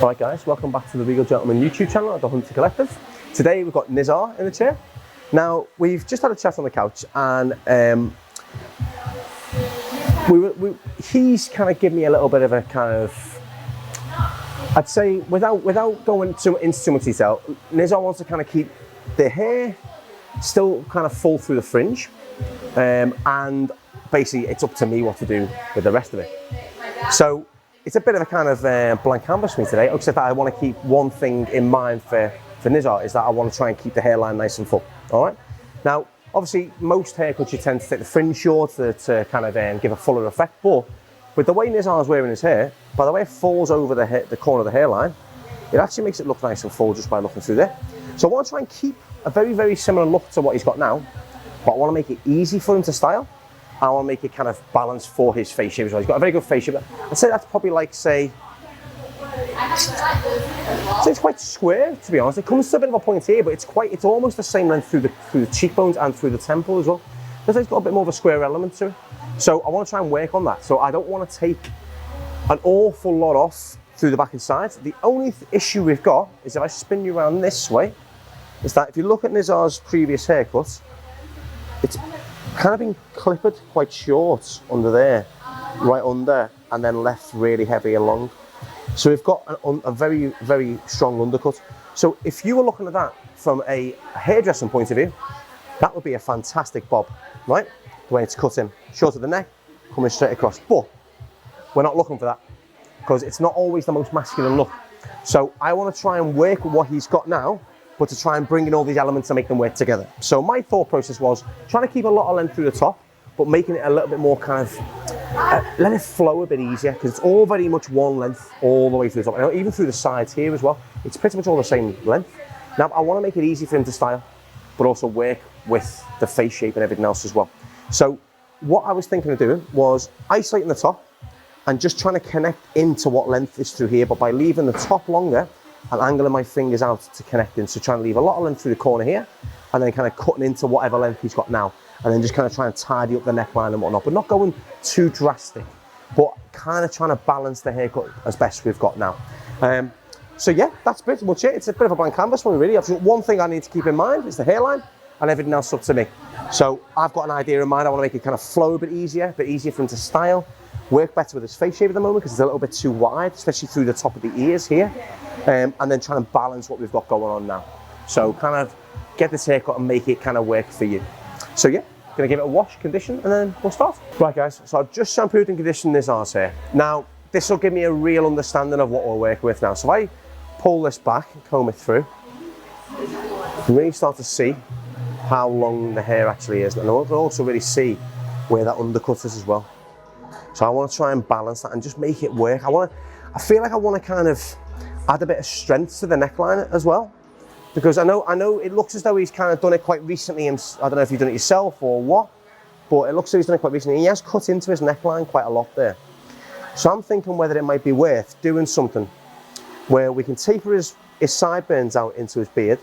Alright guys, welcome back to the Regal Gentleman YouTube channel at the Hunter Collective. Today we've got Nizar in the chair. Now we've just had a chat on the couch and he's kind of given me a little bit of a kind of, I'd say without going into too much detail, Nizar wants to kind of keep the hair still kind of full through the fringe, and basically it's up to me what to do with the rest of it. So it's a bit of a kind of blank canvas for me today, except that I want to keep one thing in mind for Nizar, is that I want to try and keep the hairline nice and full. All right. Now, obviously, most haircuts you tend to take the fringe short to kind of give a fuller effect, but with the way Nizar's wearing his hair, by the way it falls over the corner of the hairline, it actually makes it look nice and full just by looking through there. So I want to try and keep a very, very similar look to what he's got now, but I want to make it easy for him to style. I want to make it kind of balanced for his face shape as well. He's got a very good face shape. I'd say that's probably like, say it's quite square, to be honest. It comes to a bit of a point here, but it's almost the same length through the cheekbones and through the temple as well. It's got a bit more of a square element to it. So I want to try and work on that. So I don't want to take an awful lot off through the back and sides. The only issue we've got is if I spin you around this way, is that if you look at Nizar's previous haircut, it's kind of been clipped quite short under there, right under, and then left really heavy along. So we've got a very, very strong undercut. So if you were looking at that from a hairdressing point of view, that would be a fantastic bob, right? The way it's cut in, short of the neck, coming straight across. But we're not looking for that, because it's not always the most masculine look. So I want to try and work with what he's got now, but to try and bring in all these elements and make them work together. So my thought process was trying to keep a lot of length through the top, but making it a little bit more kind of, let it flow a bit easier, because it's all very much one length all the way through the top. And even through the sides here as well, it's pretty much all the same length. Now I want to make it easy for him to style, but also work with the face shape and everything else as well. So what I was thinking of doing was isolating the top and just trying to connect into what length is through here, but by leaving the top longer, and angling my fingers out to connect in. So trying to leave a lot of length through the corner here, and then kind of cutting into whatever length he's got now, and then just kind of trying to tidy up the neckline and whatnot, but not going too drastic, but kind of trying to balance the haircut as best we've got now. So yeah, that's pretty much it. It's a bit of a blank canvas for me, really. One thing I need to keep in mind is the hairline, and everything else up to me. So I've got an idea in mind. I want to make it kind of flow a bit easier for him to style, work better with his face shape at the moment, because it's a little bit too wide, especially through the top of the ears here. And then trying to balance what we've got going on now. So kind of get this haircut and make it kind of work for you. So yeah, gonna give it a wash, condition, and then we'll start. Right guys, so I've just shampooed and conditioned Nizar's hair. Now, this will give me a real understanding of what we'll work with now. So if I pull this back and comb it through, you can really start to see how long the hair actually is. And I can also really see where that undercut is as well. So I want to try and balance that and just make it work. I feel like I want to kind of add a bit of strength to the neckline as well, because I know it looks as though he's kind of done it quite recently, and I don't know if you've done it yourself or what, but it looks as though he's done it quite recently. He has cut into his neckline quite a lot there. So I'm thinking whether it might be worth doing something where we can taper his sideburns out into his beard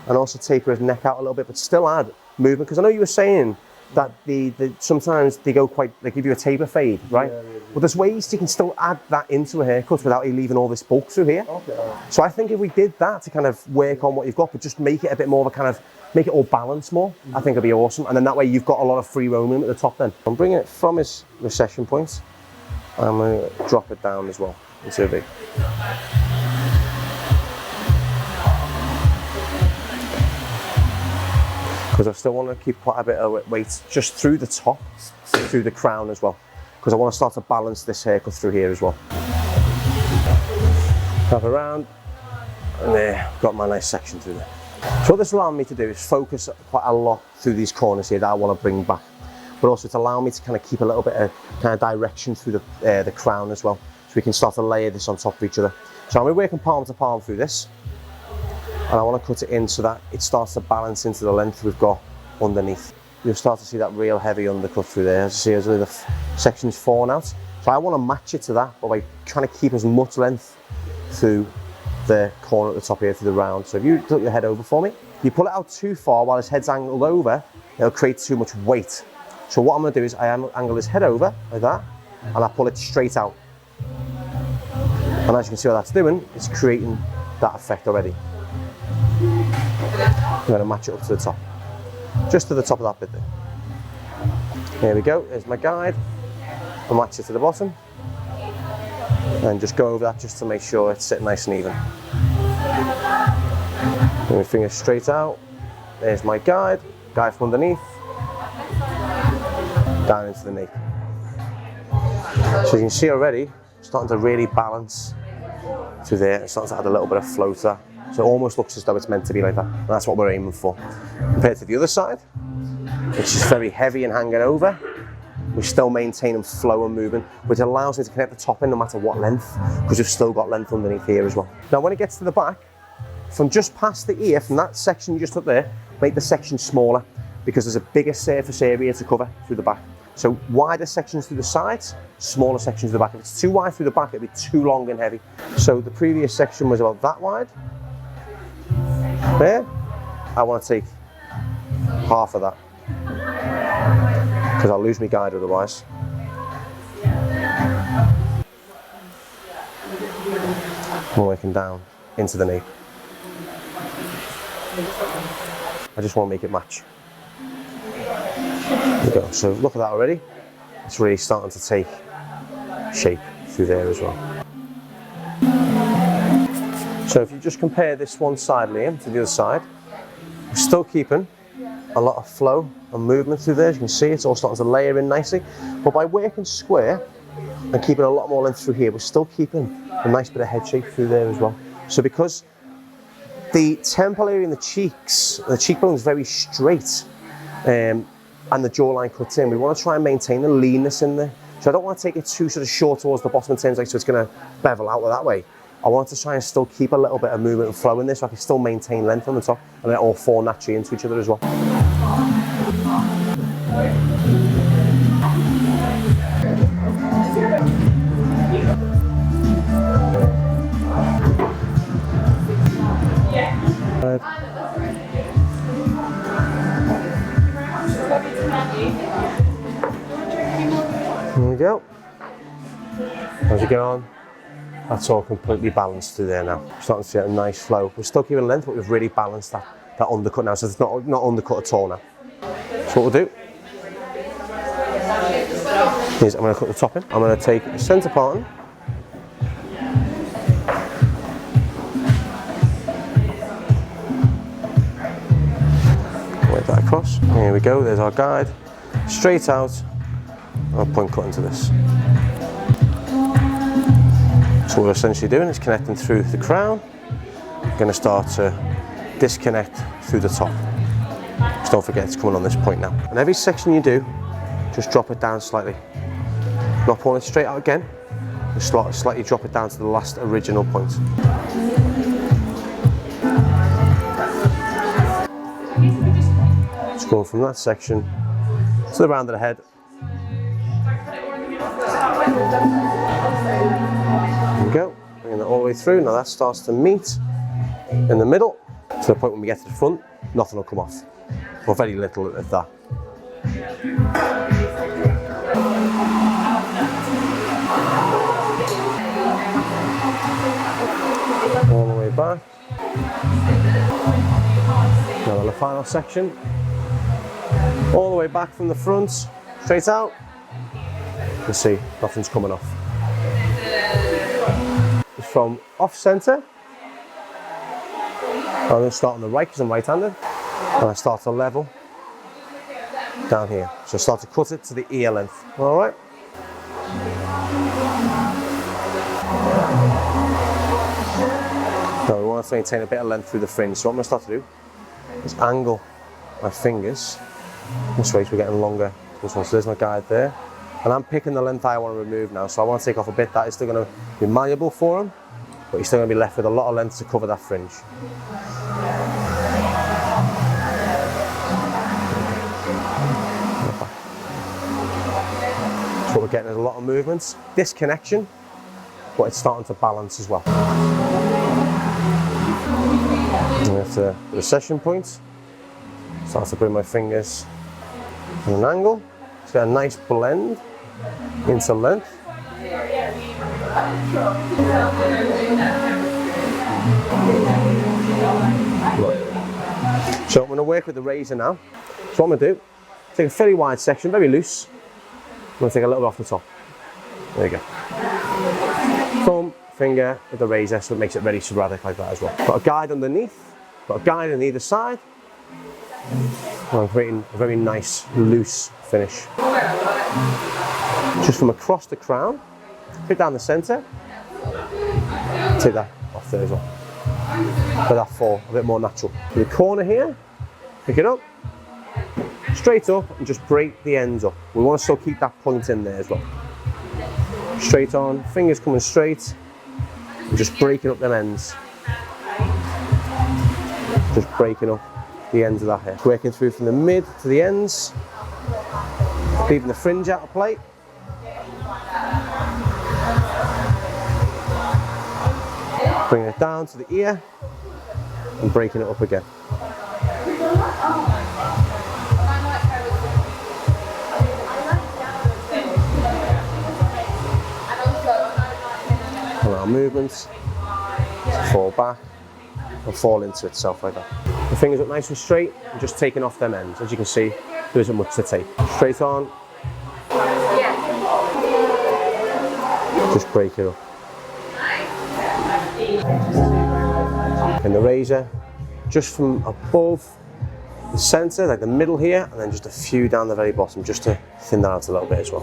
and also taper his neck out a little bit, but still add movement, because I know you were saying that sometimes they give you a taper fade, right? Yeah. But there's ways you can still add that into a haircut without you leaving all this bulk through here. Okay. So I think if we did that to kind of work on what you've got, but just make it a bit more of a kind of, make it all balanced more, I think it'd be awesome. And then that way you've got a lot of free roaming at the top then. I'm bringing it from his recession point. I'm going to drop it down as well into a big. Because I still want to keep quite a bit of weight just through the top, through the crown as well, because I want to start to balance this haircut through here as well. Wrap around, and there, got my nice section through there. So what this allowed me to do is focus quite a lot through these corners here that I want to bring back, but also to allow me to kind of keep a little bit of kind of direction through the crown as well, so we can start to layer this on top of each other. So I'm going to be working palm to palm through this, and I want to cut it in so that it starts to balance into the length we've got underneath. You'll start to see that real heavy undercut through there. As you see, as the section's falling out. So I want to match it to that, but by trying to keep as much length through the corner at the top here, through the round. So if you tilt your head over for me, you pull it out too far while his head's angled over, it'll create too much weight. So what I'm going to do is I angle his head over like that, and I pull it straight out. And as you can see what that's doing, it's creating that effect already. I'm going to match it up to the top. Just to the top of that bit there. Here we go, there's my guide. I'll match it to the bottom. And just go over that just to make sure it's sitting nice and even. Bring my fingers straight out. There's my guide from underneath. Down into the nape. So you can see already, starting to really balance through there. It's starting to add a little bit of flow to that. So it almost looks as though it's meant to be like that. And that's what we're aiming for. Compared to the other side, which is very heavy and hanging over, we're still maintaining flow and movement, which allows me to connect the top in no matter what length, because we've still got length underneath here as well. Now when it gets to the back, from just past the ear, from that section you just up there, make the section smaller, because there's a bigger surface area to cover through the back. So wider sections through the sides, smaller sections through the back. If it's too wide through the back, it'd be too long and heavy. So the previous section was about that wide. There, I want to take half of that, because I'll lose my guide otherwise. I'm working down into the nape. I just want to make it match. There we go. So look at that already. It's really starting to take shape through there as well. So if you just compare this one side, Liam, to the other side, we're still keeping a lot of flow and movement through there. As you can see, it's all starting to layer in nicely. But by working square and keeping a lot more length through here, we're still keeping a nice bit of head shape through there as well. So because the temple area and the cheekbone is very straight, and the jawline cuts in, we want to try and maintain the leanness in there. So I don't want to take it too sort of short towards the bottom in terms like so it's going to bevel out that way. I want to try and still keep a little bit of movement and flow in this so I can still maintain length on the top and let it all fall naturally into each other as well. There we go. As you get on, that's all completely balanced through there now. Starting to see a nice flow. We're still keeping length, but we've really balanced that undercut now, so it's not undercut at all now. So what we'll do is I'm going to cut the top in. I'm going to take the centre part in. Work that across. Here we go, there's our guide. Straight out, I'll point cut into this. So what we're essentially doing is connecting through the crown. I'm going to start to disconnect through the top. Just don't forget it's coming on this point now. And every section you do, just drop it down slightly. Not pulling it straight out again, just slightly drop it down to the last original point. Just going from that section to the round of the head. There we go, bringing it all the way through. Now that starts to meet in the middle, to the point when we get to the front, nothing will come off, or very little at that. All the way back. Now the final section, all the way back from the front, straight out. You can see nothing's coming off. It's from off centre. I'm going to start on the right because I'm right-handed, and I start to level down here. So I start to cut it to the ear length. All right. Now we want to maintain a bit of length through the fringe. So what I'm going to start to do is angle my fingers this way so we're getting longer. So there's my guide there. And I'm picking the length I want to remove now. So I want to take off a bit that is still going to be malleable for him, but he's still going to be left with a lot of length to cover that fringe. So what we're getting is a lot of movements, disconnection, but it's starting to balance as well. And at the recession point, start to bring my fingers at an angle. So get a nice blend into length. So I'm going to work with the razor now. So what I'm going to do, take a fairly wide section, very loose. I'm going to take a little bit off the top. There you go. Thumb, finger with the razor, so it makes it very sporadic like that as well. Got a guide underneath, got a guide on either side. And I'm creating a very nice, loose finish. Just from across the crown, put down the centre. Take that off there as well. Let that fall a bit more natural. In the corner here, pick it up, straight up, and just break the ends up. We want to still keep that point in there as well. Straight on, fingers coming straight, and just breaking up them ends. Just breaking up the ends of that hair. Working through from the mid to the ends, leaving the fringe out of play. Bringing it down to the ear and breaking it up again. Allow movements to fall back and fall into itself like that. The fingers up nice and straight and just taking off them ends. As you can see, there isn't much to take. Straight on. Just break it up. And the razor, just from above the centre, like the middle here, and then just a few down the very bottom, just to thin that out a little bit as well.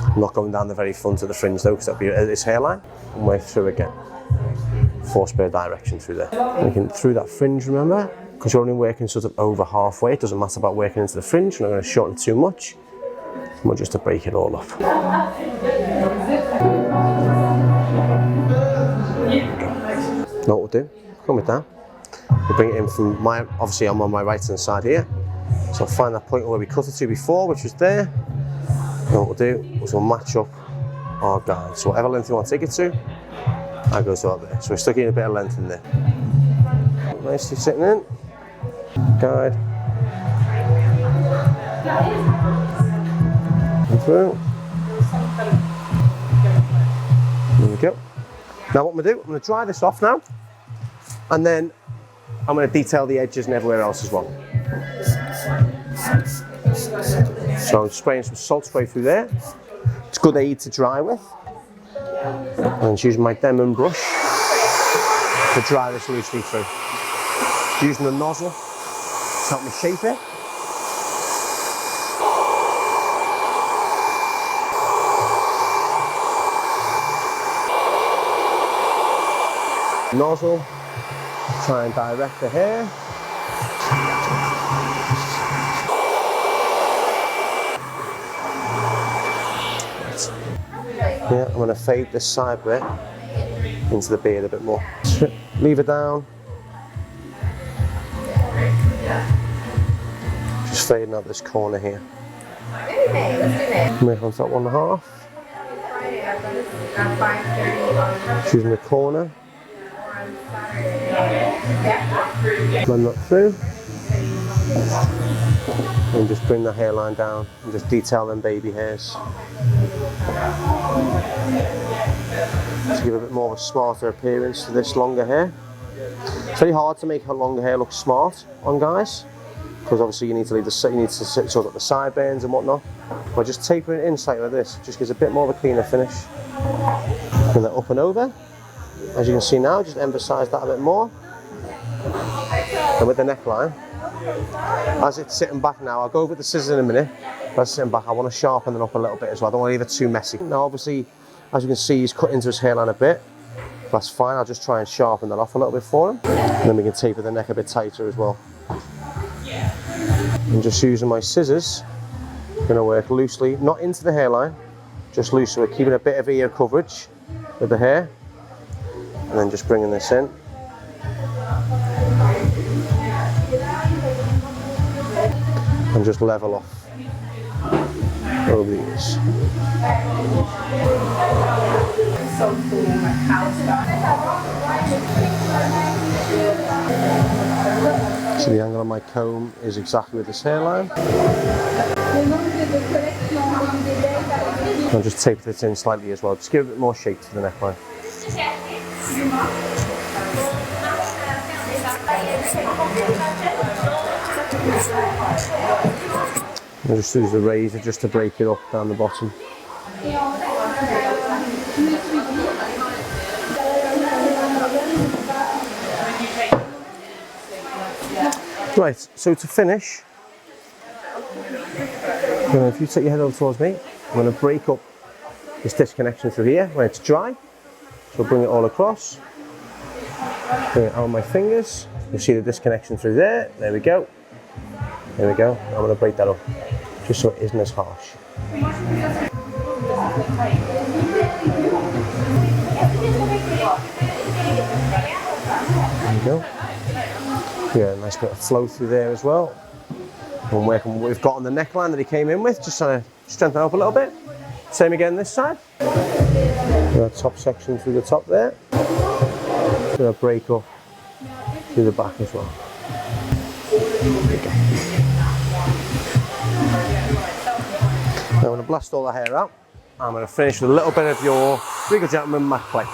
I'm not going down the very front of the fringe though, because that'll be its hairline. One way through again. 4-spur direction through there. Working through that fringe, remember? Because you're only working sort of over halfway, it doesn't matter about working into the fringe. We're not going to shorten too much. More just to break it all up. Know what we'll do? Come with that. We'll bring it in from my, obviously I'm on my right hand side here. So I'll find that point where we cut it to before, which was there. And what we'll do is we'll match up our guide. So whatever length you want to take it to, that goes out there. So we're stuck in a bit of length in there. Nicely sitting in. Guide. Through. There we go. Now what I'm going to do, I'm going to dry this off now, and then I'm going to detail the edges and everywhere else as well. So I'm spraying some salt spray through there. It's good aid to dry with. And just using my Demon brush to dry this loosely through. Using the nozzle to help me shape it. Nozzle, try and direct the hair. Yeah, I'm going to fade this side bit into the beard a bit more. Leave it down. Just fading out this corner here. Make on top 1.5. Choosing the corner. Blend that through. And just bring the hairline down and just detail them baby hairs. To give a bit more of a smarter appearance to this longer hair. It's very hard to make her longer hair look smart on guys, because obviously you need to leave the, you need to sort up the sideburns and whatnot. But just tapering it in slightly like this, just gives a bit more of a cleaner finish. Bring that up and over. As you can see now, just emphasise that a bit more. And with the neckline, as it's sitting back now, I'll go over the scissors in a minute. As it's sitting back, I want to sharpen it up a little bit as well. I don't want to leave it too messy. Now obviously, as you can see, he's cut into his hairline a bit. That's fine, I'll just try and sharpen that off a little bit for him. And then we can taper the neck a bit tighter as well. And just using my scissors, I'm going to work loosely, not into the hairline, just loose, so we're keeping a bit of ear coverage with the hair. And then just bringing this in. And just level off over these. So cool, like So the angle of my comb is exactly with this hairline. I'll just tape this in slightly as well, just give it a bit more shape to the neckline. I'll just use the razor just to break it up down the bottom. Right, so to finish, if you take your head over towards me, I'm going to break up this disconnection through here when it's dry. So bring it all across, bring it on my fingers. You'll see the disconnection through there. There we go. There we go. I'm going to break that up just so it isn't as harsh. There we go. Yeah, nice bit of flow through there as well. I'm working with what we've got on the neckline that he came in with, just trying to strengthen up a little bit. Same again this side. The top section through the top there. So a break up through the back as well. Okay. Now I'm going to blast all the hair out. I'm going to finish with a little bit of your Regal Gentleman matte clay.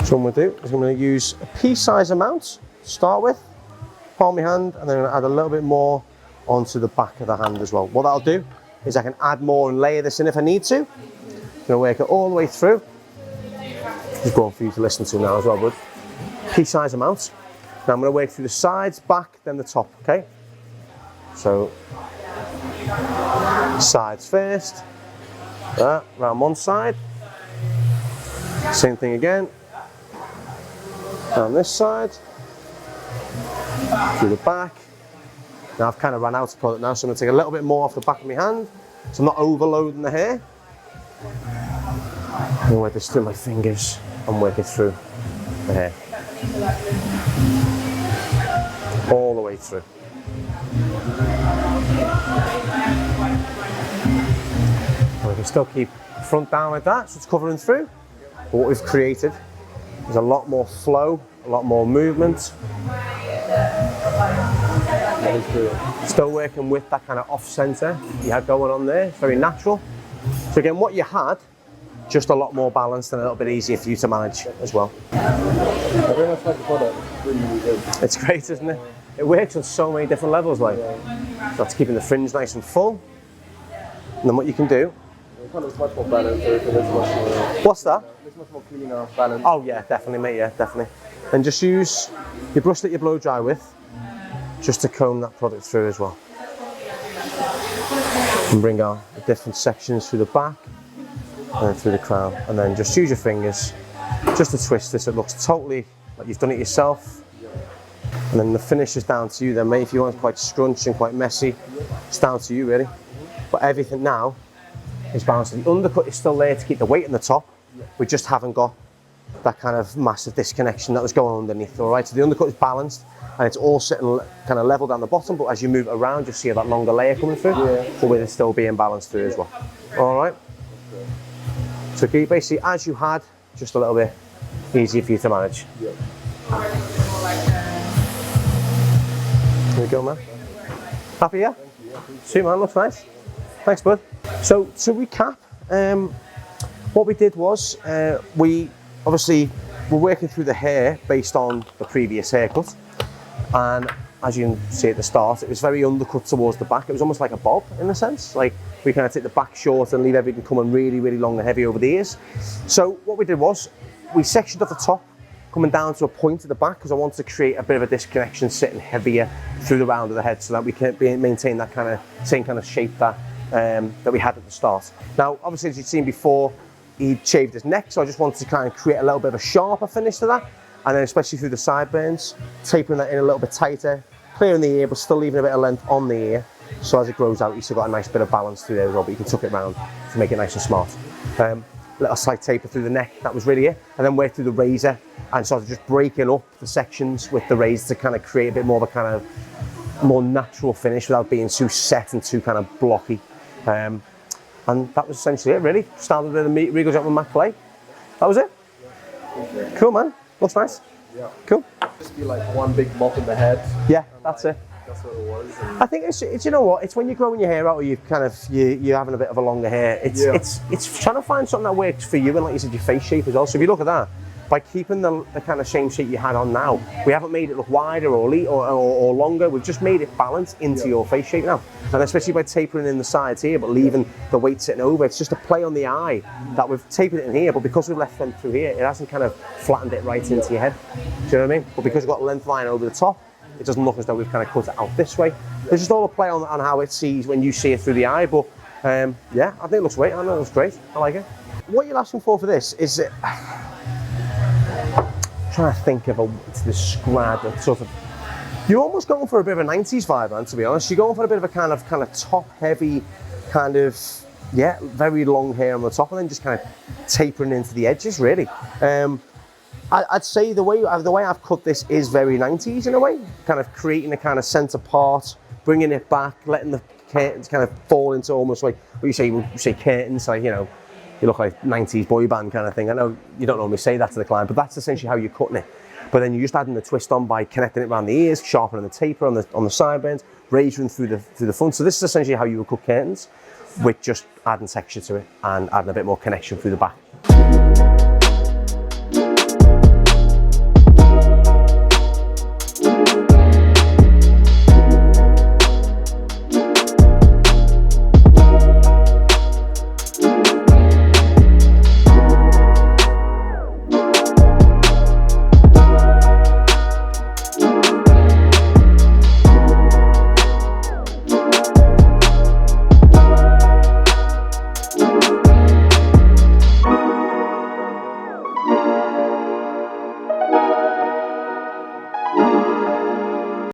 So what I'm going to do is I'm going to use a pea-size amount to start with, palm of my hand, and then I'm going to add a little bit more onto the back of the hand as well. What that'll do is I can add more and layer this in if I need to. I'm going to work it all the way through. Just going for you to listen to now as well, bud. Pea-size amount. Now I'm going to work through the sides, back, then the top, okay? So, sides first. Round one side. Same thing again. Down this side, through the back. Now I've kind of run out of product now, so I'm going to take a little bit more off the back of my hand, so I'm not overloading the hair. I'm going to work this through my fingers and work it through the hair. All the way through. And we can still keep front down like that, so it's covering through. But what we've created is a lot more flow, a lot more movement. Still working with that kind of off-center you had going on there. It's very natural. So again, what you had, just a lot more balanced and a little bit easier for you to manage as well. I very much like the product. It's really, really good. It's great, isn't it? It works on so many different levels, like. So that's keeping the fringe nice and full. And then what you can do. It's much more balanced. What's that? It's much more cleaner, balanced. Oh yeah, definitely, mate. Yeah, definitely. And just use your brush that you blow dry with, just to comb that product through as well. And bring out the different sections through the back and then through the crown, and then just use your fingers just to twist this. It looks totally like you've done it yourself. And then the finish is down to you then, mate. If you want it quite scrunch and quite messy, it's down to you really. But everything now is balanced. The undercut is still there to keep the weight in the top. We just haven't got that kind of massive disconnection that was going on underneath, all right? So the undercut is balanced and it's all sitting kind of level down the bottom, but as you move around, you see that longer layer coming through, but with it still being balanced through as well. All right? So basically, as you had, just a little bit easier for you to manage. There we go, man. Happy, yeah? See, man, looks nice. Thanks, bud. So to recap, what we did was we obviously were working through the hair based on the previous haircut, and as you can see at the start, it was very undercut towards the back. It was almost like a bob in a sense. Like we kind of take the back short and leave everything coming really, really long and heavy over the ears. So what we did was we sectioned off the top, coming down to a point at the back, because I wanted to create a bit of a disconnection sitting heavier through the round of the head, so that we can maintain that kind of same kind of shape that that we had at the start. Now, obviously, as you've seen before, he shaved his neck, so I just wanted to kind of create a little bit of a sharper finish to that, and then especially through the sideburns, tapering that in a little bit tighter, clearing the ear, but still leaving a bit of length on the ear, so as it grows out, you've still got a nice bit of balance through there as well, but you can tuck it around to make it nice and smart. Little slight taper through the neck, that was really it, and then work through the razor, and sort of just breaking up the sections with the razor to kind of create a bit more of a kind of more natural finish without being too set and too kind of blocky. And that was essentially it, really. Started with the Regal Gentleman matte clay. That was it. Cool, man. Looks nice. Yeah. Cool. Just be like one big mop in the head. Yeah, that's it. That's what it was. And I think it's you know what, it's when you're growing your hair out or you're having a bit of a longer hair. It's trying to find something that works for you and, like you said, your face shape as well. So if you look at that, by keeping the kind of same shape you had on now, we haven't made it look wider or longer. We've just made it balance into your face shape now. And especially by tapering in the sides here, but leaving the weight sitting over, it's just a play on the eye that we've tapered it in here, but because we've left them through here, it hasn't kind of flattened it right into your head. Do you know what I mean? But because we've got a length line over the top, it doesn't look as though we've kind of cut it out this way. There's just all a play on how it sees when you see it through the eye, but yeah, I think it looks great. I know it looks great. I like it. What you're asking for this is trying to think of a way to describe it, sort of. You're almost going for a bit of a 90s vibe, man, to be honest. You're going for a bit of a kind of top heavy, kind of, yeah, very long hair on the top and then just kind of tapering into the edges, really. I'd say the way I've cut this is very 90s in a way, kind of creating a kind of centre part, bringing it back, letting the curtains kind of fall into almost like what you say curtains, like, you know, you look like 90s boy band kind of thing. I know you don't normally say that to the client, but that's essentially how you're cutting it. But then you're just adding the twist on by connecting it around the ears, sharpening the taper on the sideburns, raising through the front. So this is essentially how you would cut curtains, with just adding texture to it and adding a bit more connection through the back.